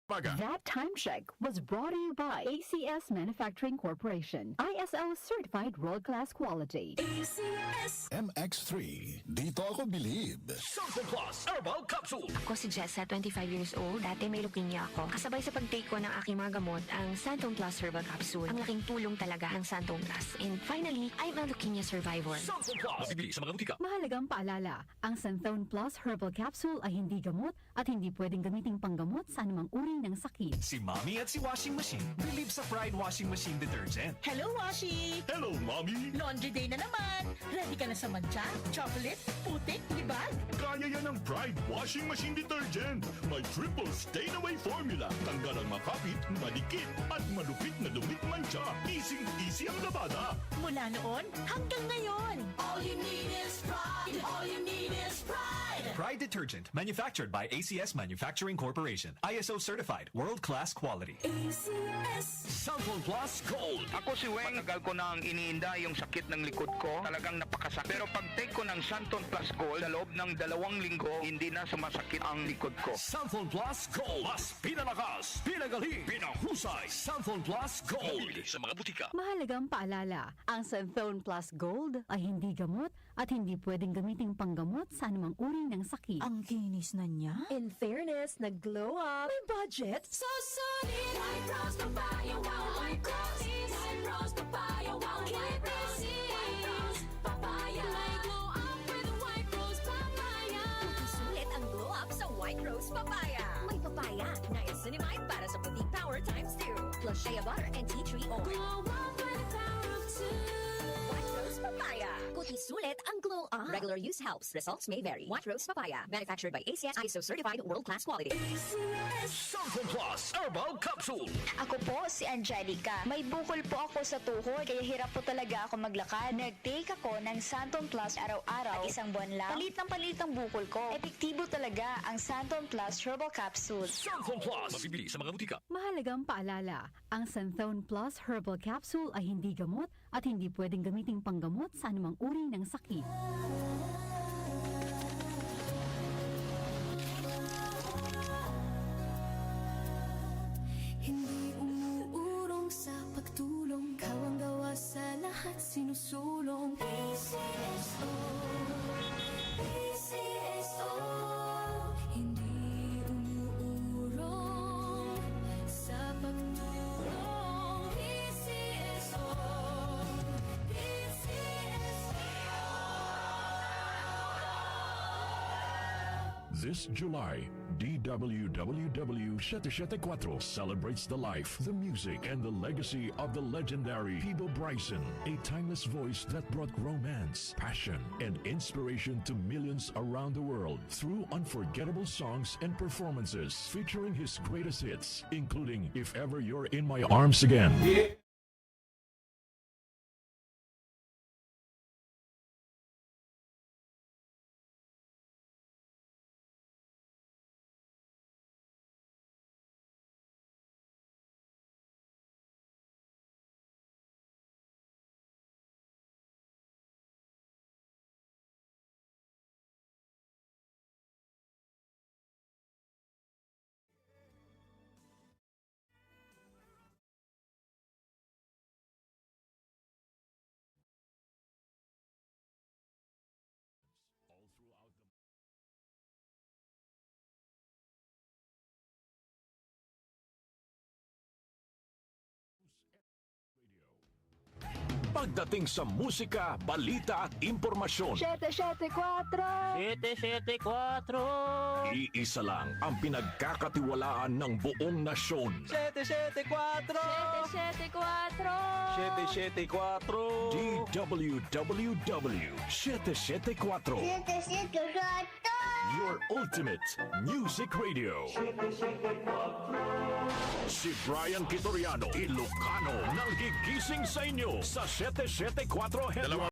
That time check was brought to you by ACS Manufacturing Corporation. ISO certified world-class quality. ACS MX3. Dito ako believe. Something Plus Herbal Capsule. Ako si Jessa, 25 years old. Dati may leukemia ako. Kasabay sa pag-take ko ng aking mga gamot, ang Santon Plus Herbal Capsule. Ang laking tulong talaga ng Santon Plus. And finally, I'm a leukemia survivor. Something Plus. Mabibili sa mga butika. Mahalagang paalala, ang Santhone Plus Herbal Capsule ay hindi gamot at hindi pwedeng gamiting panggamot sa anumang uri ng sakit. Si Mommy at si Washing Machine believe sa Pride Washing Machine Detergent. Hello, Washi! Hello, Mommy! Laundry day na naman! Ready ka na sa mancha, chocolate, putik, libag? Kaya yan ang Pride Washing Machine Detergent. May triple stain-away formula. Tanggal ang makapit, madikit, at malupit na dumit mancha. Easy ang labada. Mula noon hanggang ngayon. All you need is pride. All you need is pride. Pride Detergent, manufactured by ACS Manufacturing Corporation. ISO certified, world-class quality. ACS. Something Plus Gold. Ako si Weng, tagal ko nang iniinda yung sakit ng likod ko. Talagang napakasakit. Pero pag take ko ng Santon Plus Gold, sa loob ng 2 linggo, hindi na sumasakit ang likod ko. Something Plus Gold. Mas pinalakas, pinagaling, pinahusay. Something Plus Gold. Mabibili sa mga butika. Mahalagang paalala, ang Santhone Plus Gold ay hindi gamot at hindi pwedeng gamiting panggamot sa anumang uri ng sakit. Ang kinis na niya. In fairness, nag-glow up. May budget. So solid. White rose papaya, wow, white rose. White rose papaya, wow, white rose. White rose papaya. May glow up with white rose papaya. Sulit ang glow up sa white rose papaya. May papaya, niacinamide para sa puting power times 2. Plus shea butter and tea tree oil. Glow up with the power of 2. White rose papaya. Kuti sulit ang glow up. Regular use helps. Results may vary. White rose papaya. Manufactured by ACS ISO certified world-class quality. Something Plus Herbal Capsule. Ako po si Angelica. May bukol po ako sa tuhod kaya hirap po talaga ako maglakad. Nag-take ako ng Santon Plus araw-araw at isang buwan lang. Palit ang bukol ko. Epektibo talaga ang Santon Plus Herbal Capsule. Something Plus. Mabibili sa mga butika. Mahalagang paalala, ang Santhone Plus Herbal Capsule ay hindi gamot at hindi pwedeng gamiting panggamot sa anumang uri ng sakit. Hindi umuurong sa pagtulong, kawang gawa sa lahat sinusulong. PCSO, PCSO. Hindi umuurong sa pagtulong. PCSO, PCSO. This July, DWWW 774 celebrates the life, the music, and the legacy of the legendary Peebo Bryson, a timeless voice that brought romance, passion, and inspiration to millions around the world through unforgettable songs and performances featuring his greatest hits, including If Ever You're in My Arms Again. Pagdating sa musika, balita at impormasyon, 774! iisa lang ang pinagkakatiwalaan ng buong nasyon. 774! 774! DWWW 774. Your ultimate music radio. Si Brian Kitoriano, Ilocano, nanggigising sa inyo sa 774 Headline.